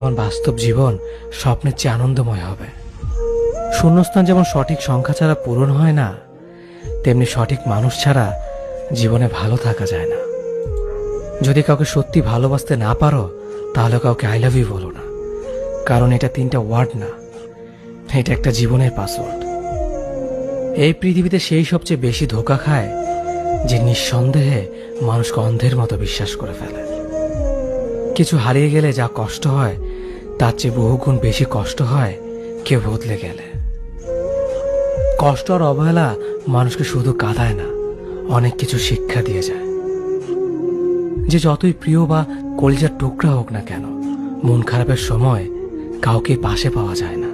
আমার বাস্তব জীবন স্বপ্নের চেয়ে আনন্দময় হবে। শূন্যস্থান যেমন সঠিক সংখ্যা ছাড়া পূরণ হয় না, তেমনি সঠিক মানুষ ছাড়া জীবনে ভালো থাকা যায় না। যদি কাউকে সত্যি ভালোবাসতে না পারো, তাহলে কাউকে আই লাভ ইউ বলো না, কারণ এটা 3টা ওয়ার্ড না, এটা একটা জীবনের পাসওয়ার্ড। এই পৃথিবীতে সেই সবচেয়ে বেশি ধোঁকা খায় যে নিঃসন্দেহে মানুষকে অন্ধের মতো বিশ্বাস করে ফেলে। কিছু হারিয়ে গেলে যা কষ্ট হয়, তার চেয়ে বহুগুণ বেশি কষ্ট হয় কেউ বদলে গেলে। কষ্ট আর অবহেলা মানুষকে শুধু কাঁদায় না, অনেক কিছু শিক্ষা দিয়ে যায়। যে যতই প্রিয় বা কলিজার টুকরা হোক না কেন, মন খারাপের সময় কাউকে পাশে পাওয়া যায় না।